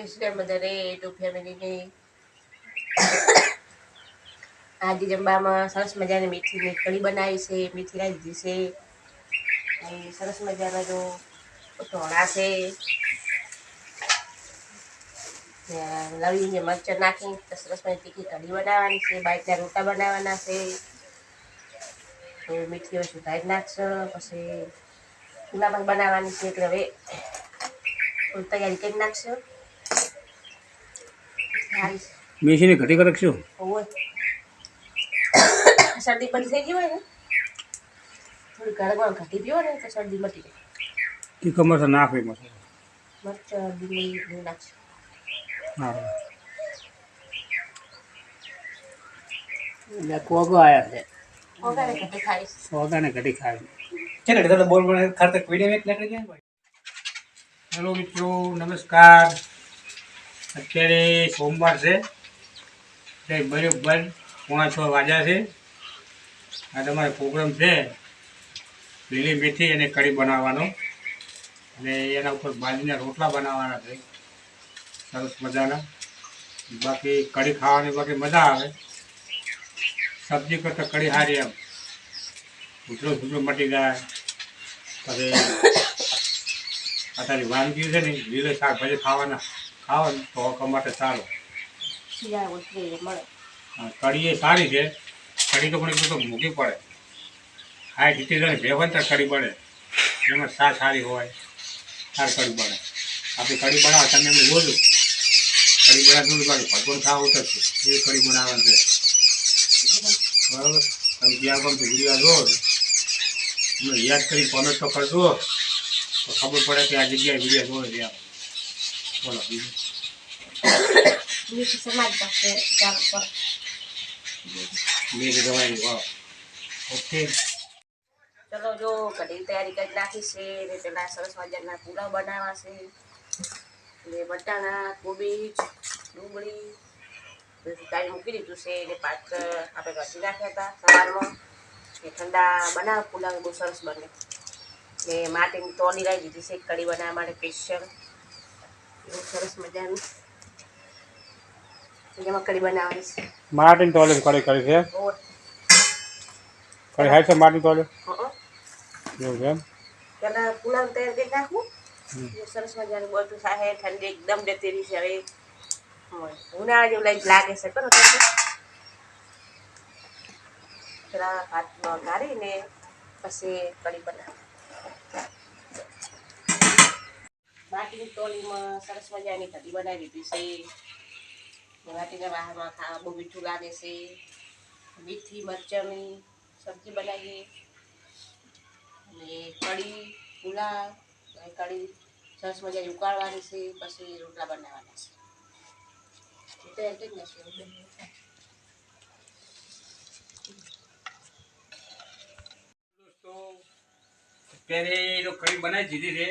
જય શ્રી રામ બધા રે યુટ્યુબ ફેમિલીની આજે જમવામાં સરસ મજાની મેથીની કઢી બનાવી છે. મેથી રાઈ દીધી છે અને સરસ મજાના જો ઢોળા છે. લવીને મરચાં નાખી સરસ મજાની તીખી કઢી બનાવવાની છે. બાજરીના રોટલા બનાવવાના છે. તો મેથી સુધારી નાખશે પછી ગુલાબ બનાવવાની છે એટલે હવે તૈયારી કરી નાખશો. મેથીની કઢી કરે શું? શરદી બંધ થઈ ગઈ હોય ને થોડી ગળગળ ઘટી પીવો ને તો શરદી મટી જાય. તીખો મરચાં નાખે મસાલો મરચાં લીંબુ નાખશું. હા એટલે કોગો આવ્યા છે. ઓગાને ઘટી ખાઈશ. સોગાને કઢી ખાવી છે ને બોલ બોલ ખાતર વિડીયો એક નીકળી જાય. હેલો મિત્રો નમસ્કાર. અત્યારે સોમવાર છે એટલે બરોબર 5:30 વાગ્યા છે. આ તમારો પ્રોગ્રામ છે લીલી મેથી અને કઢી બનાવવાનો અને એના ઉપર બાજરીના રોટલા બનાવવાના છે સરસ મજાના. બાકી કઢી ખાવાની બાકી મજા આવે. સબ્જી કરતાં કઢી સારી એમ ઉધરો મટી જાય. પછી અત્યારે વાનગી છે ને લીલો શાકભાજી ખાવાના ખાવાનું તો હકમ માટે સારું. કઢી એ સારી છે. કઢી તો પણ એટલું તો મૂકી પડે. હા જીતી જાય ભેવંતર કઢી બને એમાં શાક સારી હોય સાર કઢી બને. આપણી કઢી બનાવો તમે એમને બોલું કઢી બનાવતું બાકી ભગવાન ખાવા ઉતરશે એ કઢી બનાવવાનું છે બરાબર. તમે જ્યાં પણ તો વિડીયો જુઓ તમે યાદ કરી કોમેન્ટ તો કરજો તો ખબર પડે કે આ જગ્યાએ વિડીયો જોવે છે આમ. બોલો બીજું ઓકે. ચલો જો કઢી તૈયારી કરી નાખી છે ને પેલા સરસ મજાના પુલાવ બનાવવા છે એટલે બટાણા કોબીજ ડુંગળી કાઢી મૂકી દીધું છે એટલે પાક આપણે ઘસી નાખ્યા હતા સવારમાં એ ઠંડા બનાવ પુલાવ બહુ સરસ બને. ને માટીની તોલી રાઈ દીધી છે કઢી બનાવવા માટે સ્પેશિયલ એવું સરસ મજાનું એમાં કઢી બનાવવાની છે. માટીની ટોલે કઢી કરી છે. કઢી હાય છે માટીની ટોલે એવું છે એમ. પેલા પુલાવ તૈયાર કરી નાખવું સરસ મજાનું બધું થાય ઠંડી એકદમ જતી રહી છે. હવે ઉનાળા જેવું લાગે છે કરો પેલા હાથમાં કાઢીને પછી કઢી બનાવ માટીની ટોલીમાં સરસ મજાની કઢી બનાવી દીધી છે. માટીના વાહમાં ખાવા બહુ મીઠું લાગે છે. મીઠી મરચાંની સબ્જી બનાવીએ અને કઢી પુલાવ કઢી સરસ મજાની ઉકાળવાની છે પછી રોટલા બનાવવાના છે. અત્યારે તો કઢી બનાવી દીધી છે.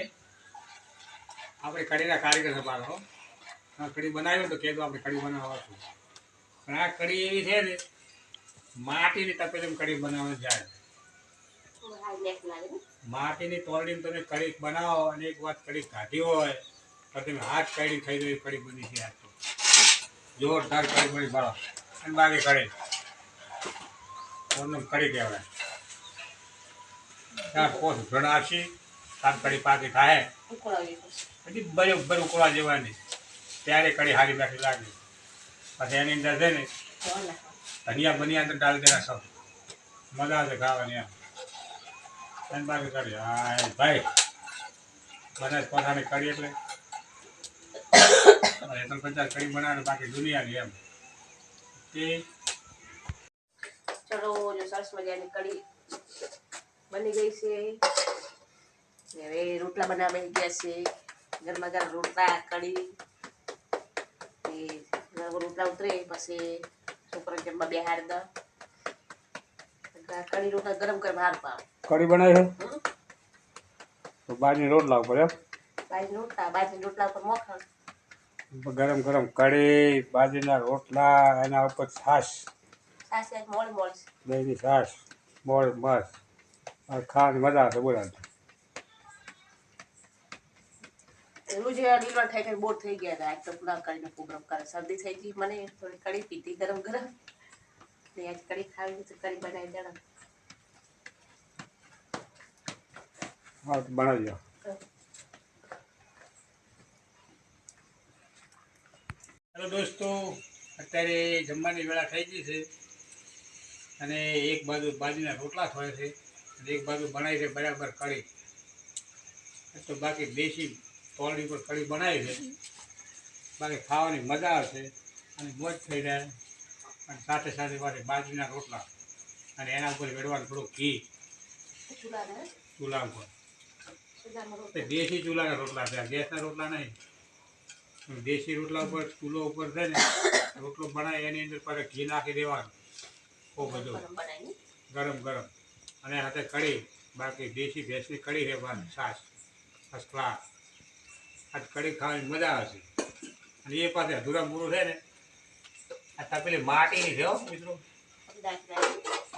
આપણે કઢીના કારીગર સભાનો કઢી બનાવી તો કહેતો આપણે કઢી બનાવવા છું. પણ આ કઢી એવી છે ને માટીની તપેલીમાં કઢી બનાવવાની જાય. માટીની તોરડીમાં તમે કઢી બનાવો અને એક વાત કઢી કાઢી હોય તો તમે હાથ કઢી થઈ જાય કઢી બની છે. આ તો જોરદાર કઢી બની બળો અને બાકી કઢી કઢી કહેવાય. 4-5 ઘણા આપશી સાત કઢી પાકી થાય પછી બરોબર ઉકળવા જેવાની ત્યારે કઢી હારી બેઠી લાગે. પછી એની અંદર છે ને ધનિયા બનિયા અંદર ડાલ દેના સૌ મજા આવે ખાવાની એમ. અને બાકી કઢી હા ભાઈ બનાસકાંઠાની કઢી એટલે તો 50 કઢી બનાવે બાકી દુનિયાની એમ. ચલો જો સરસ મજાની કઢી બની ગઈ છે. હવે રોટલા બનાવવા ગયા છે. ગરમા ગરમ રોટલા કઢી રોટલા ઉતરે પછી છોકરા જમવા બેહાર દો. કઢી રોટલા ગરમ ગરમ હાર પાવ કઢી બનાવી છે તો બાજરી રોટલા ઉપર એમ. બાજરી રોટલા ઉપર મોખણ ગરમ ગરમ કઢી બાજરીના રોટલા એના ઉપર છાશ મોળ દહીંની છાશ મોળ મસ્ત ખાવાની મજા આવશે બોલા. રોજ ડીલર ખાઈ ખાઈ બોર થઈ ગયા હતા. આજ તો પુલાવ કરીને પ્રોગ્રામ કરે. શરદી થઈ ગઈ મને, થોડી કઢી પીધી ગરમ ગરમ. ને આજ કઢી ખાવી તો કઢી બનાવી દેണം. હા તો બનાવી દો. હેલો દોસ્તો, અત્યારે જમવાની વેળા થઈ ગઈ છે અને એક બાજુ બાજરીના રોટલા થાય છે અને એક બાજુ બનાવી છે બરાબર કઢી. તો બાકી દેશી તોલની પર કઢી બનાવી છે. બાકી ખાવાની મજા આવશે અને મોજ થઈ જાય. અને સાથે સાથે પાછી બાજરીના રોટલા અને એના ઉપર વેડવાનું થોડું ઘી ચૂલા ઉપર. દેશી ચૂલાના રોટલા છે, ગેસના રોટલા નહીં. દેશી રોટલા ઉપર ચૂલો ઉપર છે ને રોટલો બનાવી એની અંદર પાછું ઘી નાખી દેવાનું. ખૂબ બધું ગરમ ગરમ અને સાથે કઢી. બાકી દેશી ભેંસની કઢી રહેવાની છાશ ફર્સ્ટ ક્લાસ. આજ કઢી ખાવાની મજા આવશે. અને એ પાસે અધૂરા મૂળું છે ને આ તપેલી માટીની છે હો મિત્રો.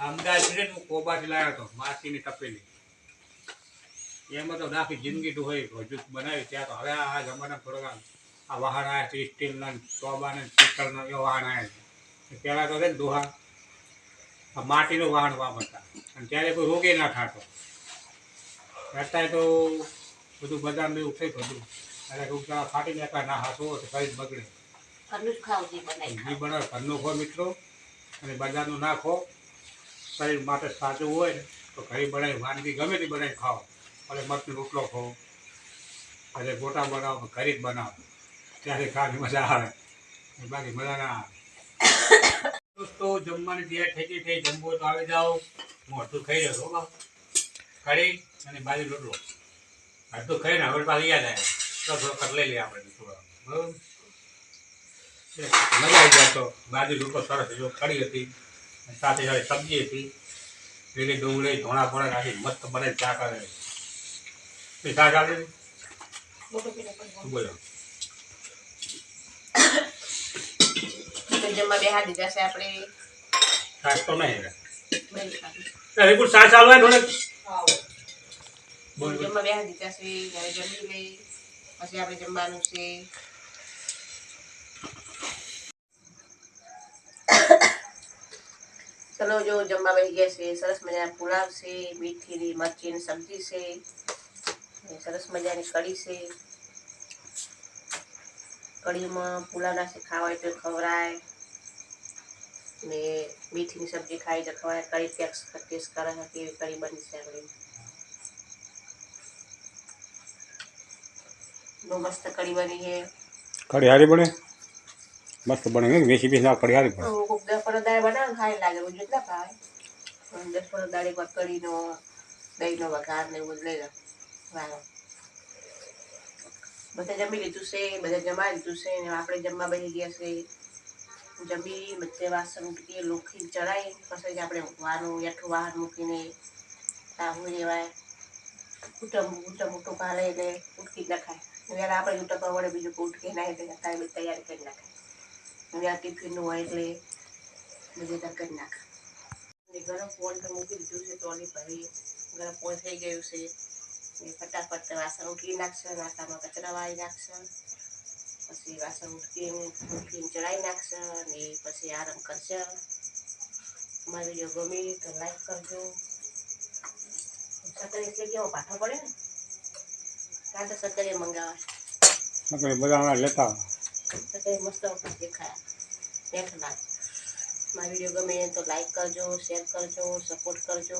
અમદાવાદ છે ને હું કોબાથી લાવ્યો હતો માટીની તપેલી. એમાં તો નાખી જિંદગી હોય હજુ બનાવી ત્યાં તો. હવે આ જમાના થોડોક આ વાહન આવ્યા છે સ્ટીલના તોબાના પિત્તળના એવા વાહન આવ્યા છે. પહેલાં તો છે ને દોહા આ માટીનું વાહન વાપરતા અને ત્યારે કોઈ રોગે ના થતો. અત્યારે તો બધું બજારમાં એવું થઈ બધું. અરે રૂપા ફાટી નાખવા ના હાથો તો કઈ બગડે. ઘી બનાવે ઘરનું ખો મિત્રો અને બજારનું ના ખો. શરીર માટે સાચું હોય ને તો ઘરે બનાવી વાનગી ગમે તે બનાવી ખાઓ. ભલે મરચનો રોટલો ખાઓ, ભલે ગોટા બનાવો, ઘરે જ બનાવો ત્યારે ખાવાની મજા આવે. બાકી મજા ના આવે. દોસ્તો જમવાની તૈયાર થઈ ગઈ થઈ. જમવું તો આવી જાઓ. હું અડધું ખાઈ રહ્યો હતો કઢી અને બાજરી રોટલો. અડધું ખાઈને હવે પાછી યાદ આવે થોડો થોડો લઈ લઈએ આપણે થોડો. બરાબર મજા આવી જાય. તો બાજરી રોટલો સરસ જો કઢી હતી સાથે સાથે સબ્જી હતી. લીલી ડુંગળી ધોણા ફોડા નાખી મસ્ત બને ચા કરે. ચા ચાલે બોલો. જમવા બેહા દીધા છે આપણે. છાશ તો નહીં બિલકુલ છાશ ચાલુ થોડે જમવા બેહા દીધા છે. હવે જમી લઈ પછી આપણે જમવાનું છે. ચલો જો જમવા બેસી ગયા છે. સરસ મજાના પુલાવ છે, મીઠી મરચીની સબ્જી છે, સરસ મજાની કઢી છે. કઢીમાં પુલાવ નાખી ખાવા હોય તો ખવડાય ને મીઠીની સબ્જી ખાઈ તો ખવાય. કઢી ટેસ્ટ કરે છે કેવી કઢી બની છે આપણી. બહુ મસ્ત કઢી બની છે. કઢી હારી બને મસ્ત બને. વેસી બેસી ના કઢી હારી બને. 10 દાળ બનાવે ખાઈ લાગે રોજ એટલા ખાય. 10 દાળ એક કઢીનો દહીંનો વઘાર ને એવું લઈ લો. બધા જમી લીધું છે, બધા જમા લીધું છે ને આપણે જમવા બેસી ગયા છે. જમી બધે વાસણ ઉટકી લોખી ચડાવી પછી આપણે ઊંઘવાનું એઠું વાહન મૂકીને તાહું રેવાય. ઉટમ કાલે એટલે ઉટકી નખાય. વેલા આપણે ઉટકવા વડે બીજું ઉટકે ના એટલે કાંઈ તૈયારી કરી નાખાય. ત્યાં ટિફિનનું હોય એટલે બધે કરી નાખે. ગરમ પોણ તો મૂકી દીધું છે. ટોલી ભરી ગરમ પોણ થઈ ગયું છે. ફટાફટ વાસણ ઉઠી નાખશે. નાસ્તામાં કચરા વાળી નાખશે. પછી વાસણ ઉઠીને ચડાવી નાખશે અને પછી આરામ કરશે. અમારો વિડીયો ગમે તો લાઈક કરજો. સત્તર એટલે કેવો પાઠો પડે ને ત્યાં તો 70 મંગાવે બધા લેતા 70 મસ્ત દેખાયા. મારો વિડીયો ગમે તો લાઈક કરજો, શેર કરજો, સપોર્ટ કરજો.